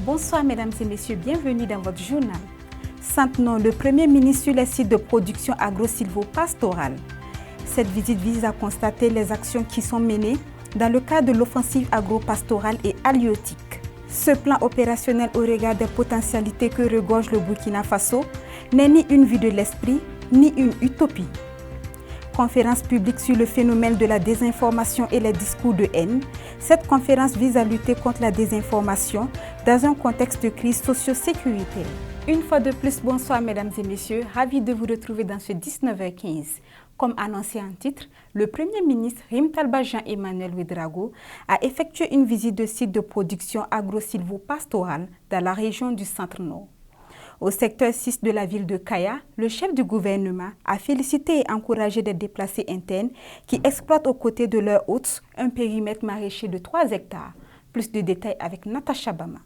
Bonsoir mesdames et messieurs, bienvenue dans votre journal. Saint-Nom, le Premier ministre sur les sites de production agro-silvo-pastorale. Cette visite vise à constater les actions qui sont menées dans le cadre de l'offensive agro-pastorale et halieutique. Ce plan opérationnel au regard des potentialités que regorge le Burkina Faso n'est ni une vue de l'esprit, ni une utopie. Conférence publique sur le phénomène de la désinformation et les discours de haine. Cette conférence vise à lutter contre la désinformation dans un contexte de crise socio-sécuritaire. Une fois de plus, bonsoir mesdames et messieurs, ravi de vous retrouver dans ce 19h15. Comme annoncé en titre, le Premier ministre Rimtalba Jean-Emmanuel Ouédraogo a effectué une visite de site de production agro-silvo-pastorale dans la région du Centre-Nord. Au secteur 6 de la ville de Kaya, le chef du gouvernement a félicité et encouragé des déplacés internes qui exploitent aux côtés de leurs hôtes un périmètre maraîcher de 3 hectares. Plus de détails avec Natacha Bama.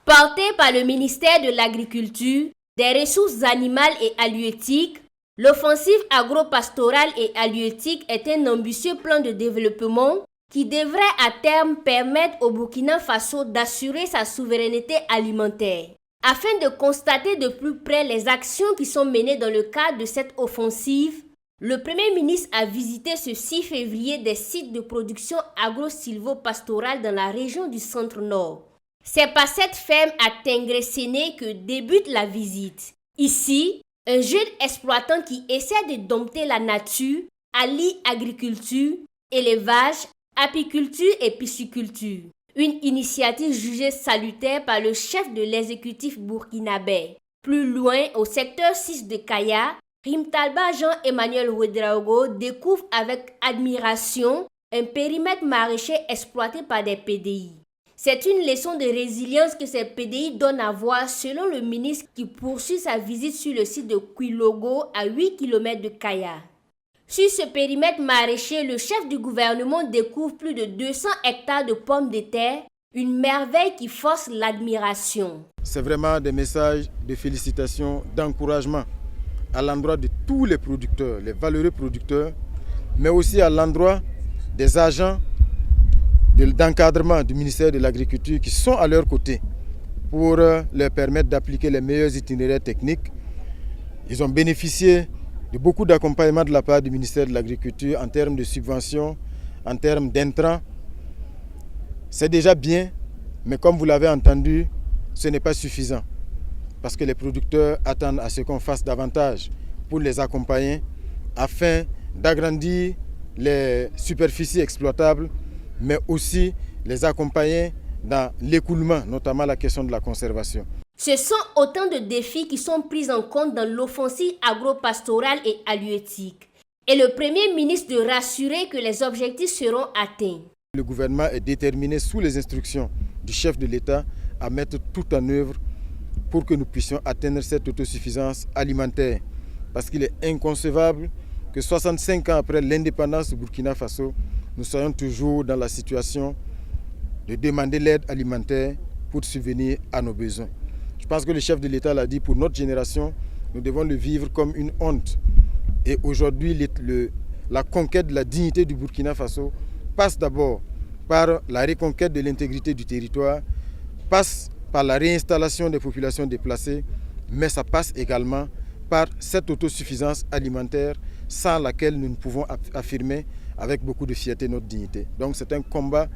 Porté par le ministère de l'Agriculture, des Ressources animales et halieutiques, l'offensive agro-pastorale et halieutique est un ambitieux plan de développement qui devrait à terme permettre au Burkina Faso d'assurer sa souveraineté alimentaire. Afin de constater de plus près les actions qui sont menées dans le cadre de cette offensive, le Premier ministre a visité ce 6 février des sites de production agro-silvo-pastorale dans la région du Centre-Nord. C'est par cette ferme à Tengré-Séné que débute la visite. Ici, un jeune exploitant qui essaie de dompter la nature allie agriculture, élevage, apiculture et pisciculture. Une initiative jugée salutaire par le chef de l'exécutif burkinabé. Plus loin, au secteur 6 de Kaya, Rimtalba Jean-Emmanuel Ouédraogo découvre avec admiration un périmètre maraîcher exploité par des PDI. C'est une leçon de résilience que ces PDI donnent à voir selon le ministre qui poursuit sa visite sur le site de Kouilogo à 8 km de Kaya. Sur ce périmètre maraîcher, le chef du gouvernement découvre plus de 200 hectares de pommes de terre, une merveille qui force l'admiration. C'est vraiment des messages de félicitations, d'encouragement à l'endroit de tous les producteurs, les valeureux producteurs, mais aussi à l'endroit des agents d'encadrement du ministère de l'Agriculture qui sont à leur côté pour leur permettre d'appliquer les meilleurs itinéraires techniques. Ils ont bénéficié de beaucoup d'accompagnement de la part du ministère de l'Agriculture en termes de subventions, en termes d'intrants. C'est déjà bien, mais comme vous l'avez entendu, ce n'est pas suffisant. Parce que les producteurs attendent à ce qu'on fasse davantage pour les accompagner afin d'agrandir les superficies exploitables, mais aussi les accompagner dans l'écoulement, notamment la question de la conservation. Ce sont autant de défis qui sont pris en compte dans l'offensive agro-pastorale et halieutique. Et le Premier ministre de rassurer que les objectifs seront atteints. Le gouvernement est déterminé, sous les instructions du chef de l'État, à mettre tout en œuvre pour que nous puissions atteindre cette autosuffisance alimentaire. Parce qu'il est inconcevable que 65 ans après l'indépendance du Burkina Faso, nous soyons toujours dans la situation de demander l'aide alimentaire pour subvenir à nos besoins. Je pense que le chef de l'État l'a dit, pour notre génération, nous devons le vivre comme une honte. Et aujourd'hui, la conquête de la dignité du Burkina Faso passe d'abord par la reconquête de l'intégrité du territoire, passe par la réinstallation des populations déplacées, mais ça passe également par cette autosuffisance alimentaire sans laquelle nous ne pouvons affirmer avec beaucoup de fierté notre dignité. Donc c'est un combat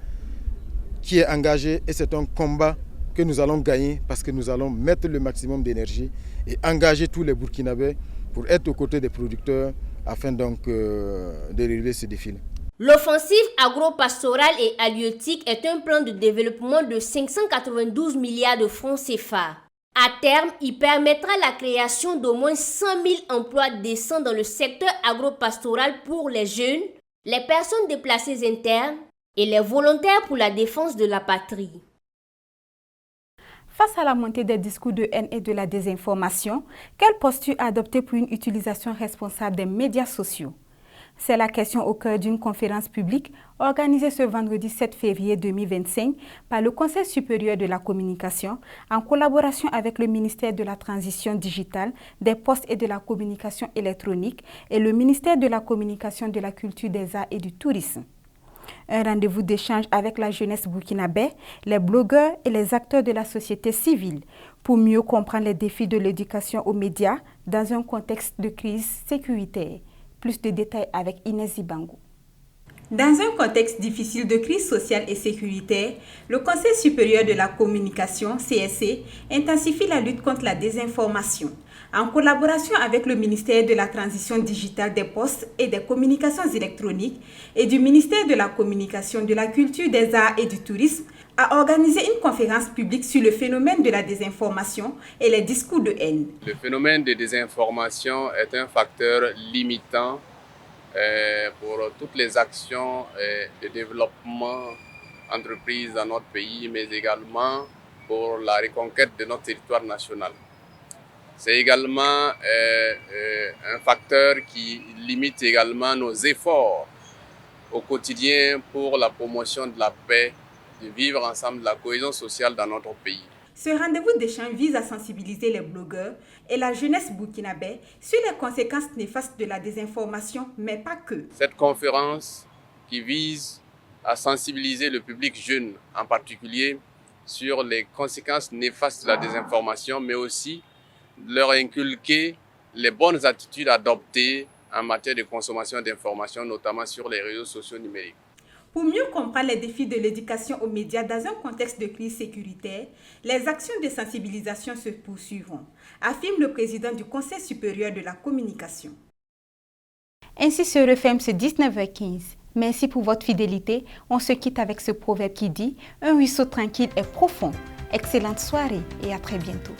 qui est engagé et c'est un combat que nous allons gagner parce que nous allons mettre le maximum d'énergie et engager tous les Burkinabés pour être aux côtés des producteurs afin donc de relever ce défi. L'offensive agro-pastorale et halieutique est un plan de développement de 592 milliards de francs CFA. À terme, il permettra la création d'au moins 100 000 emplois décents dans le secteur agro-pastoral pour les jeunes, les personnes déplacées internes et les volontaires pour la défense de la patrie. Face à la montée des discours de haine et de la désinformation, quelle posture adopter pour une utilisation responsable des médias sociaux? C'est la question au cœur d'une conférence publique organisée ce vendredi 7 février 2025 par le Conseil supérieur de la communication en collaboration avec le ministère de la Transition digitale, des Postes et de la Communication électronique et le ministère de la Communication, de la Culture, des Arts et du Tourisme. Un rendez-vous d'échange avec la jeunesse burkinabé, les blogueurs et les acteurs de la société civile pour mieux comprendre les défis de l'éducation aux médias dans un contexte de crise sécuritaire. Plus de détails avec Inès Zibango. Dans un contexte difficile de crise sociale et sécuritaire, le Conseil supérieur de la communication, CSC, intensifie la lutte contre la désinformation. En collaboration avec le ministère de la Transition digitale des Postes et des Communications électroniques et du ministère de la Communication, de la Culture, des Arts et du Tourisme, a organisé une conférence publique sur le phénomène de la désinformation et les discours de haine. Le phénomène de désinformation est un facteur limitant pour toutes les actions de développement entreprises dans notre pays, mais également pour la reconquête de notre territoire national. C'est également un facteur qui limite également nos efforts au quotidien pour la promotion de la paix, de vivre ensemble, de la cohésion sociale dans notre pays. Ce rendez-vous d'échange vise à sensibiliser les blogueurs et la jeunesse burkinabé sur les conséquences néfastes de la désinformation, mais pas que. Cette conférence qui vise à sensibiliser le public jeune en particulier sur les conséquences néfastes de la désinformation, mais aussi leur inculquer les bonnes attitudes adoptées en matière de consommation d'informations, notamment sur les réseaux sociaux numériques. Pour mieux comprendre les défis de l'éducation aux médias dans un contexte de crise sécuritaire, les actions de sensibilisation se poursuivront, affirme le président du Conseil supérieur de la communication. Ainsi se referme ce 19h15. Merci pour votre fidélité. On se quitte avec ce proverbe qui dit « Un ruisseau tranquille est profond ». Excellente soirée et à très bientôt.